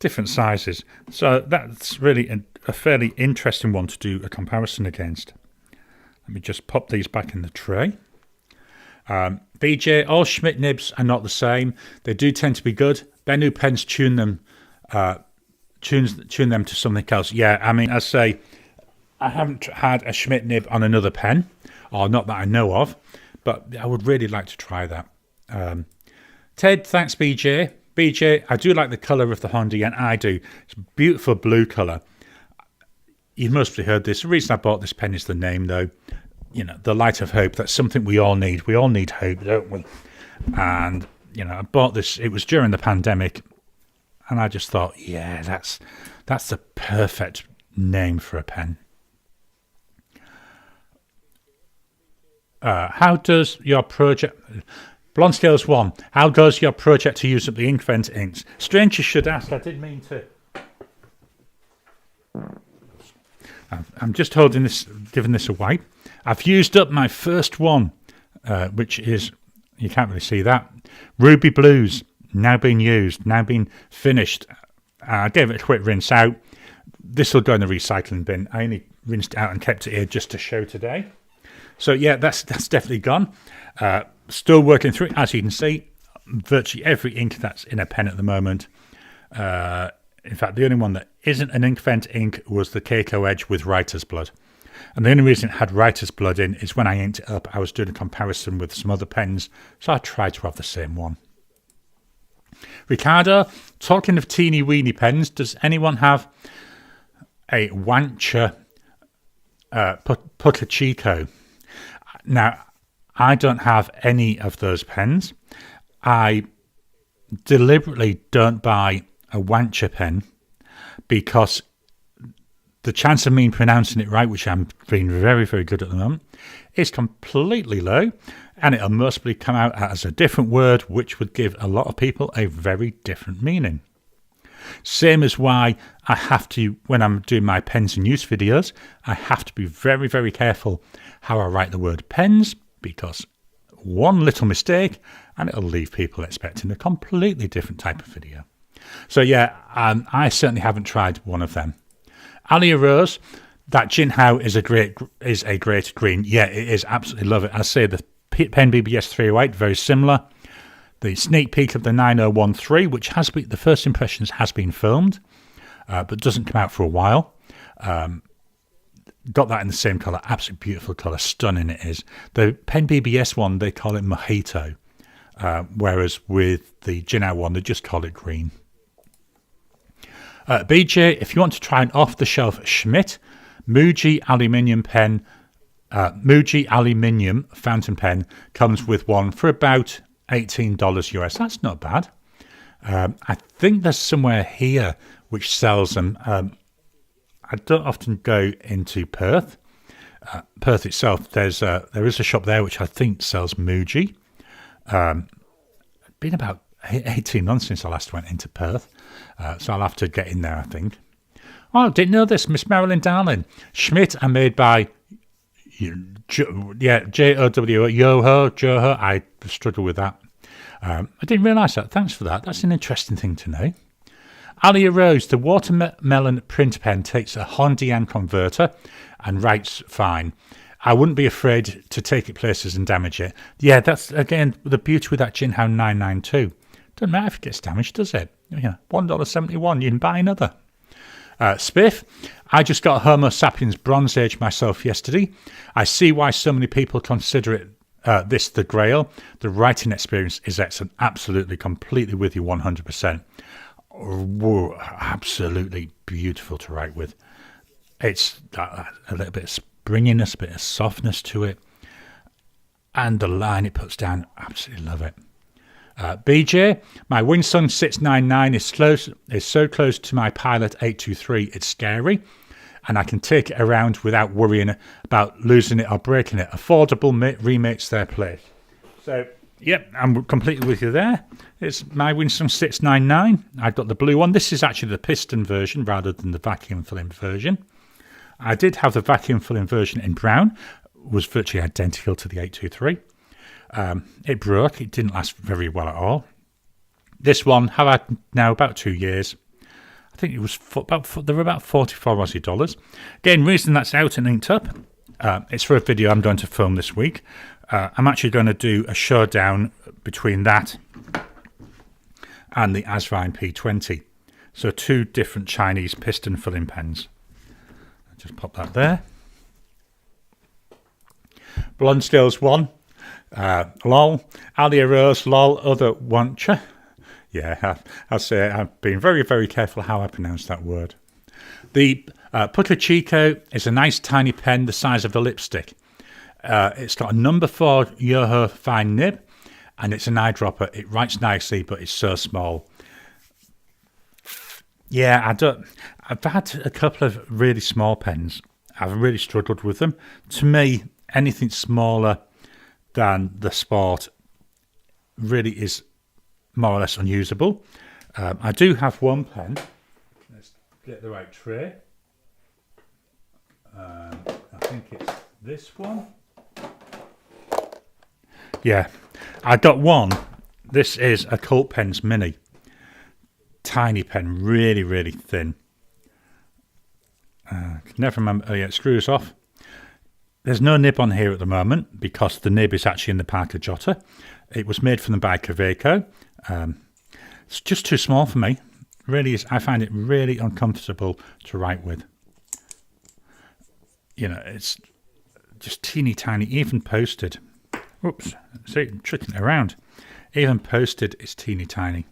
S1: Different sizes. So that's really a fairly interesting one to do a comparison against. Let me just pop these back in the tray. BJ, all Schmidt nibs are not the same. They do tend to be good. Bennu pens tune them to something else. Yeah, I mean, I say, I haven't had a Schmidt nib on another pen, or not that I know of, but I would really like to try that. Ted, thanks, BJ. BJ, I do like the colour of the Honda Yen. I do. It's a beautiful blue colour. You've mostly heard this. The reason I bought this pen is the name, though. You know, the light of hope. That's something we all need. We all need hope, don't we? And, you know, I bought this. It was during the pandemic. And I just thought, yeah, that's the perfect name for a pen. How does your project... Blondscales 1, how does your project to use up the Inkvent inks? Strange you should ask. I didn't mean to... I'm just holding this, giving this a wipe. I've used up my first one, which is, you can't really see that, Ruby Blues, now being used, now being finished. I gave it a quick rinse out. This will go in the recycling bin. I only rinsed it out and kept it here just to show today. So yeah, that's definitely gone. Still working through it, as you can see. Virtually every ink that's in a pen at the moment. In fact, the only one that isn't an Inkvent ink was the Keiko Edge with Writer's Blood. And the only reason it had Writer's Blood in is when I inked it up, I was doing a comparison with some other pens, so I tried to have the same one. Ricardo, talking of teeny weeny pens, does anyone have a Wancher Pucachico? Now, I don't have any of those pens. I deliberately don't buy a Wancher pen because the chance of me pronouncing it right, which I'm being very, very good at the moment, is completely low, and it'll mostly come out as a different word, which would give a lot of people a very different meaning. Same as why I have to, when I'm doing my pens and use videos, I have to be very, very careful how I write the word pens, because one little mistake and it'll leave people expecting a completely different type of video. So yeah, I certainly haven't tried one of them. Alia Rose, that Jinhao is a great green. Yeah, it is. Absolutely love it. I say the Pen BBS 308, very similar. The sneak peek of the 9013, which has been, the first impressions has been filmed, but doesn't come out for a while. Got that in the same colour. Absolutely beautiful colour. Stunning it is. The Pen BBS one, they call it Mojito, whereas with the Jinhao one, they just call it green. BJ, if you want to try an off-the-shelf Schmidt Muji aluminium pen, Muji aluminium fountain pen comes with one for about $18 US. That's not bad. I think there's somewhere here which sells them. I don't often go into Perth. Perth itself, there is a shop there which I think sells Muji. Been about 18 months since I last went into Perth, so I'll have to get in there, I think. Oh, didn't know this, Miss Marilyn Darling. Schmidt are made by Joho, Joho. I struggle with that. I didn't realise that. Thanks for that. That's an interesting thing to know. Alia Rose, the watermelon print pen takes a Hondian converter and writes fine. I wouldn't be afraid to take it places and damage it. Yeah, that's, again, the beauty with that Jinhao 992. Doesn't matter if it gets damaged, does it? Yeah, $1.71, you can buy another. Spiff, I just got Homo sapiens Bronze Age myself yesterday. I see why so many people consider it this the grail. The writing experience is excellent. Absolutely, completely with you 100%. Whoa, absolutely beautiful to write with. It's a little bit of springiness, a bit of softness to it. And the line it puts down, absolutely love it. BJ, my Winsung 699 is so close to my Pilot 823, it's scary. And I can take it around without worrying about losing it or breaking it. Affordable remakes their place. So, yep, I'm completely with you there. It's my Winsung 699. I've got the blue one. This is actually the piston version rather than the vacuum filling version. I did have the vacuum filling version in brown. It was virtually identical to the 823. It broke. It didn't last very well at all. This one, have had now about 2 years. I think it was they were about 44 Aussie dollars. Again, reason that's out and inked up. It's for a video I'm going to film this week. I'm actually going to do a showdown between that and the Asvine P20. So 2 different Chinese piston filling pens. I'll just pop that there. Blonde Scales 1. Lol. Alia Rose, lol, other wancher. Yeah, I'll say I've been very, very careful how I pronounce that word. The Pucker Chico is a nice tiny pen the size of the lipstick. It's got a number 4 Yoho fine nib, and it's an eyedropper. It writes nicely, but it's so small. Yeah, I've had a couple of really small pens. I've really struggled with them. To me, anything smaller than the Sport really is more or less unusable. I do have one pen. Let's get the right tray. I think it's this one. Yeah, I got one. This is a Cult Pens Mini. Tiny pen, really, really thin. Never remember. Oh yeah, it screws off. There's no nib on here at the moment because the nib is actually in the Parker Jotter. It was made for them by Kaweco. It's just too small for me. Really is. I find it really uncomfortable to write with. You know, it's just teeny tiny, even posted. Oops, see, I'm tricking it around. Even posted is teeny tiny.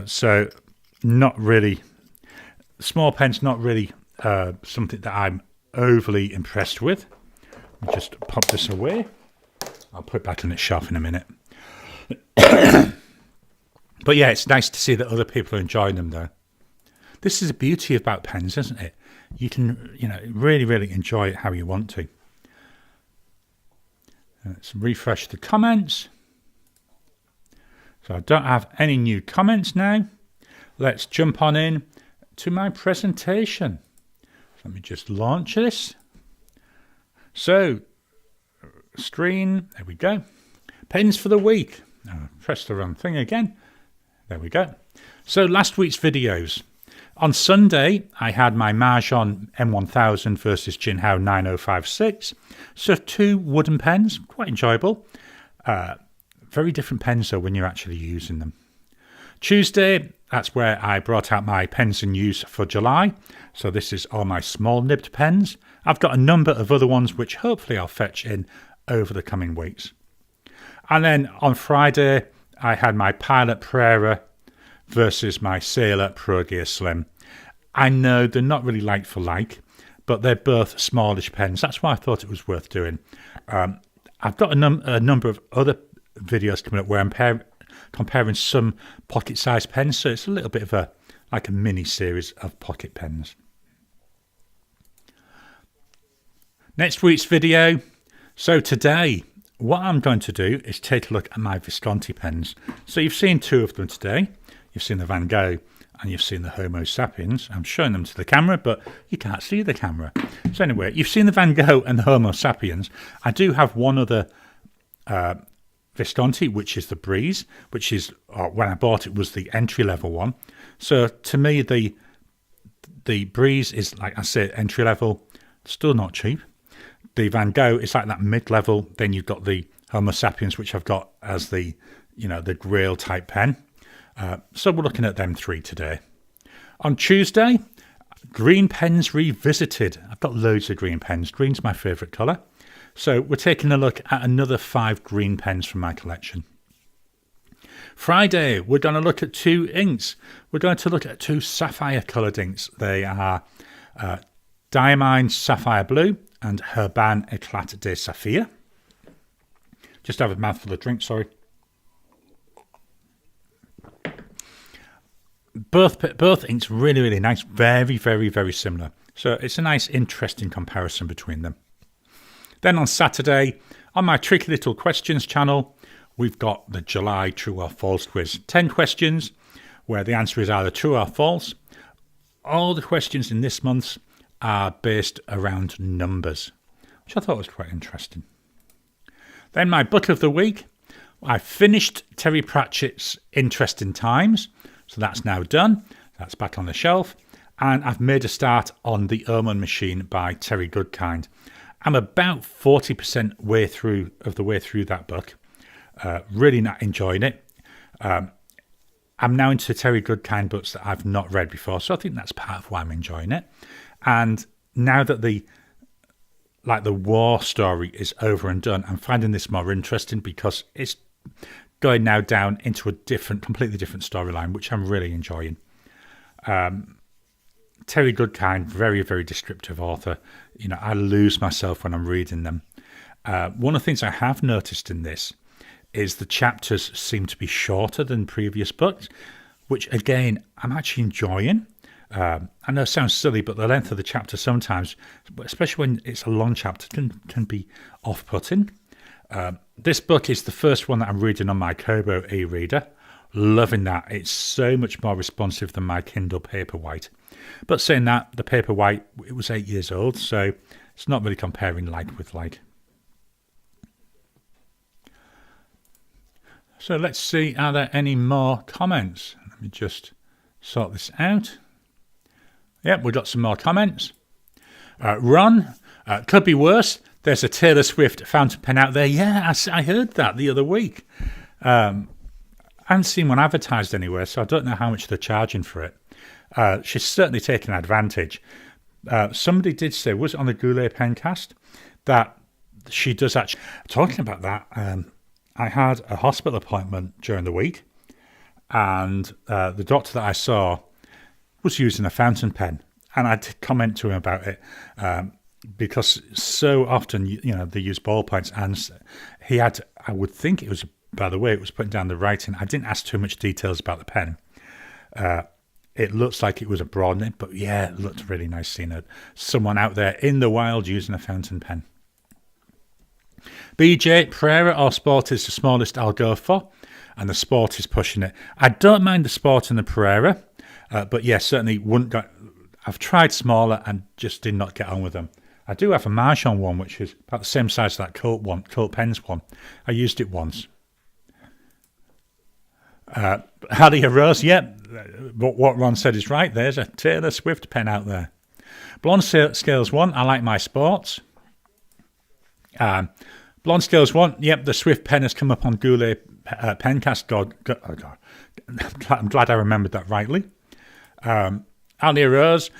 S1: So not really, small pen's not really something that I'm overly impressed with. I'll just pop this away. I'll put it back on its shelf in a minute. But yeah, it's nice to see that other people are enjoying them though. This is the beauty about pens, isn't it? You can, really, really enjoy it how you want to. Let's refresh the comments. So I don't have any new comments now. Let's jump on in to my presentation. Let me just launch this. So, screen, there we go. Pens for the week. Oh, press the wrong thing again. There we go. So last week's videos. On Sunday, I had my Mahjong M1000 versus Jinhao 9056. So 2 wooden pens, quite enjoyable. Very different pens though when you're actually using them. Tuesday, that's where I brought out my pens in use for July. So this is all my small nibbed pens. I've got a number of other ones which hopefully I'll fetch in over the coming weeks. And then on Friday, I had my Pilot Prera versus my Sailor Pro Gear Slim. I know they're not really like for like, but they're both smallish pens. That's why I thought it was worth doing. I've got a number of other videos coming up where I'm comparing some pocket-sized pens, so it's a little bit of a mini series of pocket pens. Next week's video. So today, what I'm going to do is take a look at my Visconti pens. So you've seen 2 of them today. You've seen the Van Gogh and you've seen the Homo sapiens. I'm showing them to the camera, but you can't see the camera. So anyway, you've seen the Van Gogh and the Homo sapiens. I do have one other Visconti, which is the Breeze, which is, when I bought it, was the entry-level one. So to me, the Breeze is, like I said, entry-level, still not cheap. The Van Gogh is like that mid-level. Then you've got the Homo sapiens, which I've got as the Grail type pen. So we're looking at them 3 today. On Tuesday, green pens revisited. I've got loads of green pens. Green's my favourite colour. So we're taking a look at another 5 green pens from my collection. Friday, we're going to look at 2 inks. We're going to look at 2 sapphire coloured inks. They are Diamine Sapphire Blue and Herban Eclat de Saphir. Just have a mouthful of drink, sorry. Both inks really, really nice. Very, very, very similar. So it's a nice, interesting comparison between them. Then on Saturday, on my Tricky Little Questions channel, we've got the July True or False quiz. 10 questions where the answer is either true or false. All the questions in this month are based around numbers, which I thought was quite interesting. Then my book of the week. I finished Terry Pratchett's Interesting Times. So that's now done. That's back on the shelf. And I've made a start on The Omen Machine by Terry Goodkind. I'm about 40% way through that book. Really not enjoying it. I'm now into Terry Goodkind books that I've not read before, so I think that's part of why I'm enjoying it. And now that the like the war story is over and done. I'm finding this more interesting because it's going now down into a completely different storyline, which I'm really enjoying. Terry Goodkind, very, very descriptive author. I lose myself when I'm reading them. One of the things I have noticed in this is the chapters seem to be shorter than previous books, which again, I'm actually enjoying. I know it sounds silly, but the length of the chapter sometimes, especially when it's a long chapter, can be off-putting. This book is the first one that I'm reading on my Kobo e-reader. Loving that. It's so much more responsive than my Kindle Paperwhite. But saying that, the Paperwhite, it was 8 years old, so it's not really comparing like with like. So let's see, are there any more comments? Let me just sort this out. Yep, we've got some more comments. Ron, could be worse. There's a Taylor Swift fountain pen out there. Yeah, I heard that the other week. I haven't seen one advertised anywhere, so I don't know how much they're charging for it. She's certainly taken advantage. Somebody did say, was it on the Goulet Pencast, that she does actually... Talking about that, I had a hospital appointment during the week, and the doctor that I saw was using a fountain pen, and I did comment to him about it because so often, they use ballpoints, and he had, I would think it was, by the way it was putting down the writing, I didn't ask too much details about the pen. It looks like it was a broad nib, but yeah, it looked really nice seeing it. Someone out there in the wild using a fountain pen. BJ, Pereira or Sport is the smallest I'll go for, and the Sport is pushing it. I don't mind the Sport and the Pereira, but yeah, certainly wouldn't go. I've tried smaller and just did not get on with them. I do have a Marchand one, which is about the same size as that Colt Pens one. I used it once. Hadia Rose, yep. What Ron said is right. There's a Taylor Swift pen out there. Blonde Scales 1, I like my sports. Blonde Scales 1, yep, the Swift pen has come up on Goulet Pencast. God. I'm glad I remembered that rightly. Hadia Rose,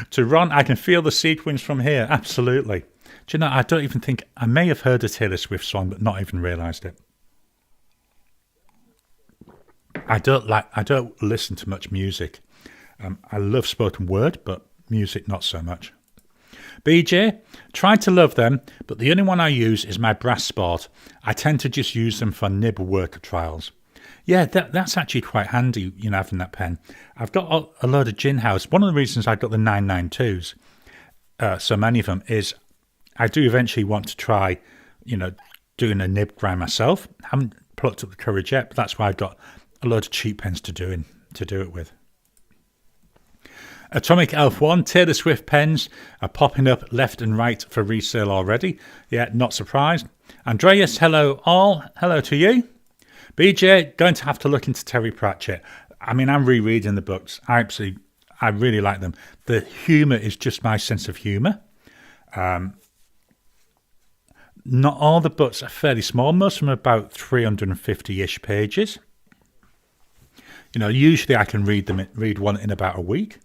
S1: to Ron, I can feel the sequins from here. Absolutely. Do you know, I don't even think, I may have heard a Taylor Swift song, but not even realised it. I don't listen to much music. I love spoken word, but music not so much. BJ, tried to love them, but the only one I use is my Brass Sport. I tend to just use them for nib worker trials. Yeah, that's actually quite handy, having that pen. I've got a load of Gin House. One of the reasons I got the 992s, so many of them, is I do eventually want to try, doing a nib grind myself. I haven't plucked up the courage yet, but that's why I've got a load of cheap pens to do it with. Atomic Elf 1, Taylor Swift pens are popping up left and right for resale already. Yeah, not surprised. Andreas, hello all. Hello to you. BJ, going to have to look into Terry Pratchett. I mean, I'm rereading the books. I really like them. The humour is just my sense of humour. Not all the books are fairly small. Most of them are about 350-ish pages. Usually I can read one in about a week.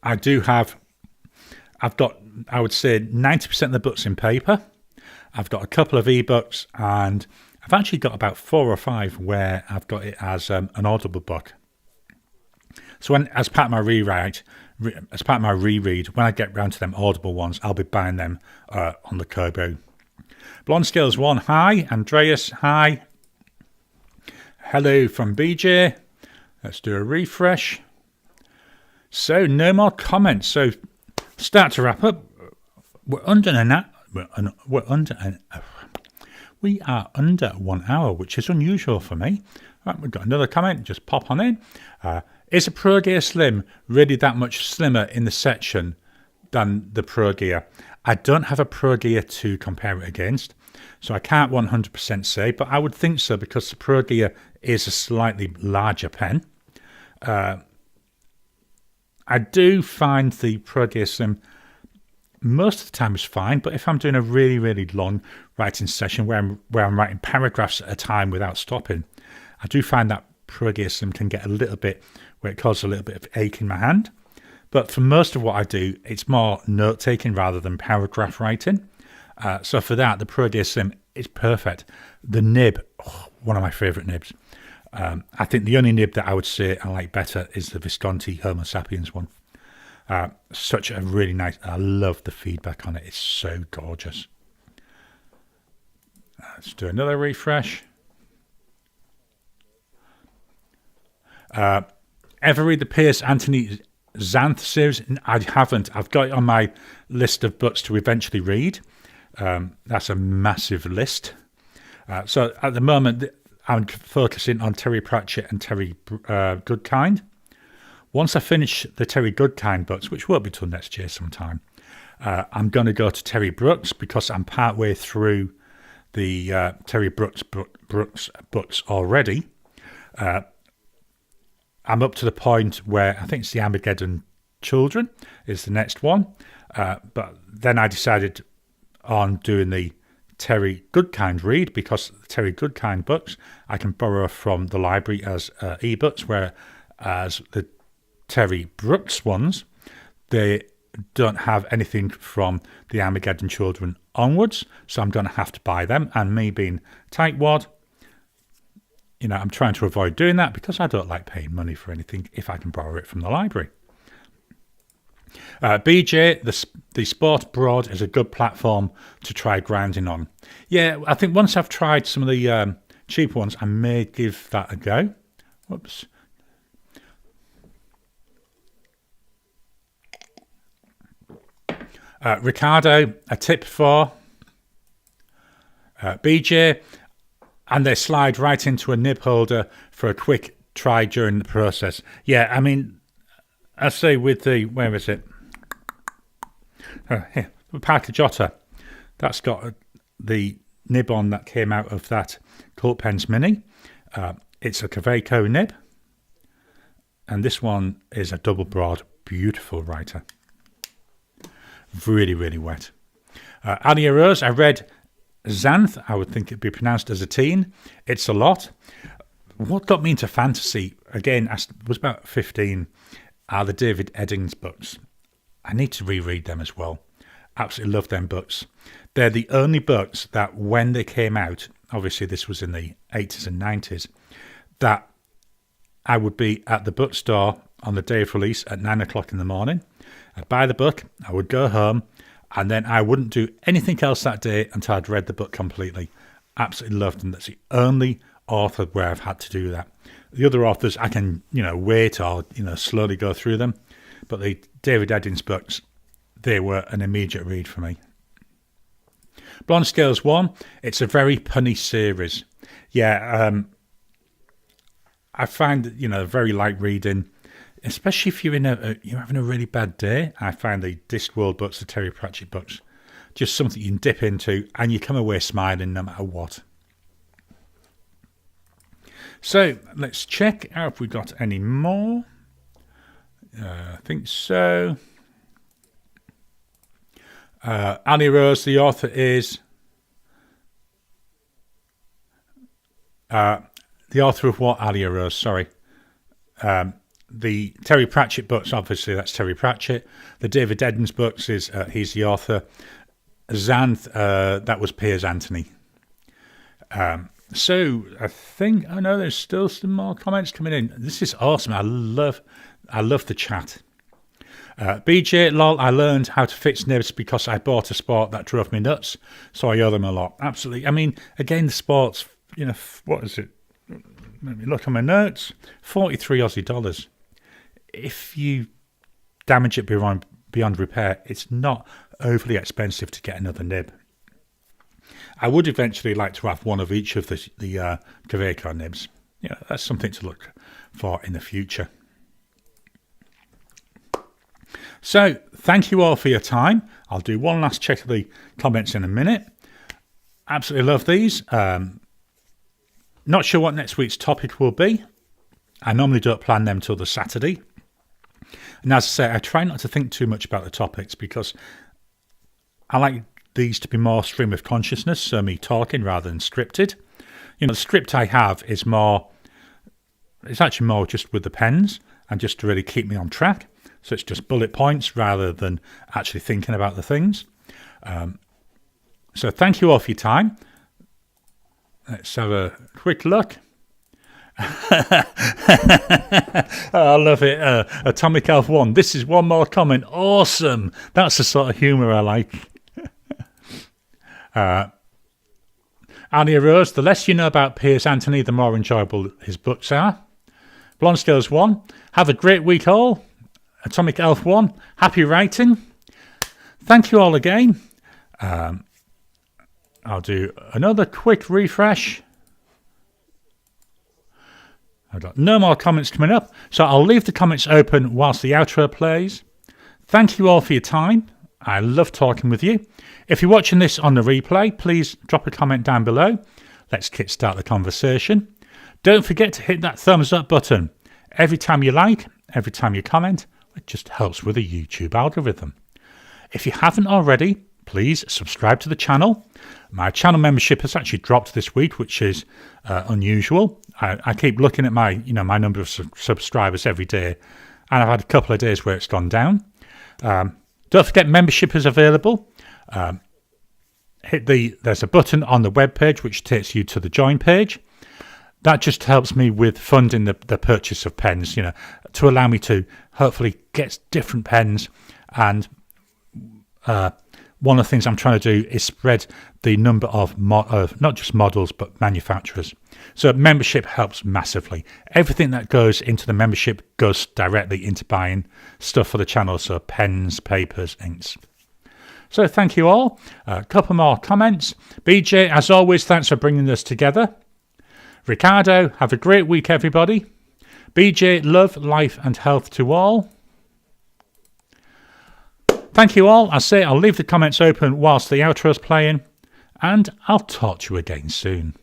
S1: I've got, I would say, 90% of the books in paper. I've got a couple of ebooks, and I've actually got about 4 or 5 where I've got it as an Audible book. So as part of my reread, when I get round to them Audible ones, I'll be buying them on the Kobo. Blonde Scales 1, hi. Andreas, hi. Hello from BJ. Let's do a refresh. So no more comments. So start to wrap up. We are under 1 hour, which is unusual for me. Right, we've got another comment. Just pop on in. Is a Pro Gear Slim really that much slimmer in the section than the Pro Gear? I don't have a Pro Gear to compare it against, so I can't 100% say, but I would think so because the Pro Gear is a slightly larger pen. I do find the Pro Gear Slim most of the time is fine, but if I'm doing a really, really long writing session where I'm writing paragraphs at a time without stopping, I do find that Pro Gear Slim can get a little bit, where it causes a little bit of ache in my hand. But for most of what I do, it's more note-taking rather than paragraph writing. So for that, the Pro Slim is perfect. The nib, one of my favourite nibs. I think the only nib that I would say I like better is the Visconti Homo sapiens one. Such a really nice, I love the feedback on it. It's so gorgeous. Let's do another refresh. Ever read the Piers Anthony Xanth series? I haven't. I've got it on my list of books to eventually read. That's a massive list. So at the moment, I'm focusing on Terry Pratchett and Terry Goodkind. Once I finish the Terry Goodkind books, which won't be till next year sometime, I'm going to go to Terry Brooks because I'm partway through the Terry Brooks books already. I'm up to the point where I think it's the Armageddon Children is the next one. But then I decided on doing the Terry Goodkind read because the Terry Goodkind books I can borrow from the library as ebooks, whereas the Terry Brooks ones, they don't have anything from the Armageddon Children onwards, so I'm going to have to buy them. And me being tightwad, I'm trying to avoid doing that because I don't like paying money for anything if I can borrow it from the library. BJ, the Sport Broad is a good platform to try grinding on. Yeah, I think once I've tried some of the cheaper ones, I may give that a go. Whoops. Ricardo, a tip for BJ, and they slide right into a nib holder for a quick try during the process. Yeah, I mean, I say with the, where is it? Here, Parker Jotta. That's got the nib on that came out of that Colt Pens Mini. It's a Kaweco nib. And this one is a double broad, beautiful writer. Really, really wet. Alia Rose, I read Xanth. I would think it'd be pronounced as a teen. It's a lot. What got me into fantasy, again, I was about 15, are the David Eddings books. I need to reread them as well. Absolutely love them books. They're the only books that when they came out, obviously this was in the 80s and 90s, that I would be at the bookstore on the day of release at 9 o'clock in the morning. I'd buy the book, I would go home, and then I wouldn't do anything else that day until I'd read the book completely. Absolutely loved them. That's the only author where I've had to do that. The other authors, I can, wait or, slowly go through them. But the David Eddings books, they were an immediate read for me. Blonde Scales 1, it's a very punny series. Yeah, I find that, very light reading, especially if you're you're having a really bad day. I find the Discworld books, the Terry Pratchett books, just something you can dip into and you come away smiling no matter what. So let's check out if we got any more. I think so. Annie Rose, the author is the author of what? Alia Rose, sorry. The Terry Pratchett books, obviously that's Terry Pratchett. The David Eddings books is he's the author. Xanth, that was Piers Anthony. So I think there's still some more comments coming in. This is awesome. I love the chat. BJ, lol, I learned how to fix nibs because I bought a sport that drove me nuts, so I owe them a lot. Absolutely. I mean, again, the sports, what is it? Let me look at my notes. 43 Aussie dollars. If you damage it beyond repair, it's not overly expensive to get another nib. I would eventually like to have one of each of the Kaweco nibs. That's something to look for in the future. So, thank you all for your time. I'll do one last check of the comments in a minute. Absolutely love these. Not sure what next week's topic will be. I normally don't plan them till the Saturday. And as I say, I try not to think too much about the topics because I like these to be more stream of consciousness, so me talking rather than scripted. The script I have is it's actually more just with the pens and just to really keep me on track. So it's just bullet points rather than actually thinking about the things. So thank you all for your time. Let's have a quick look. Oh, I love it. Atomic Elf 1. This is one more comment. Awesome. That's the sort of humour I like. Ania Rose. The less you know about Piers Anthony, the more enjoyable his books are. Blonde Scales 1. Have a great week all. Atomic Elf 1. Happy writing. Thank you all again. I'll do another quick refresh. I've got no more comments coming up, so I'll leave the comments open whilst the outro plays. Thank you all for your time. I love talking with you. If you're watching this on the replay, please drop a comment down below. Let's kickstart the conversation. Don't forget to hit that thumbs up button. Every time you like, every time you comment, it just helps with the YouTube algorithm. If you haven't already, please subscribe to the channel. My channel membership has actually dropped this week, which is unusual. I keep looking at my number of subscribers every day, and I've had a couple of days where it's gone down. Don't forget, membership is available. There's a button on the web page which takes you to the join page. That just helps me with funding the purchase of pens, to allow me to hopefully get different pens. And one of the things I'm trying to do is spread the number of not just models but manufacturers. So membership helps massively. Everything that goes into the membership goes directly into buying stuff for the channel, so pens, papers, inks. So thank you all. A couple more comments. BJ, as always, thanks for bringing this together. Ricardo, have a great week, everybody. BJ, love, life and health to all. Thank you all. I'll leave the comments open whilst the outro is playing, and I'll talk to you again soon.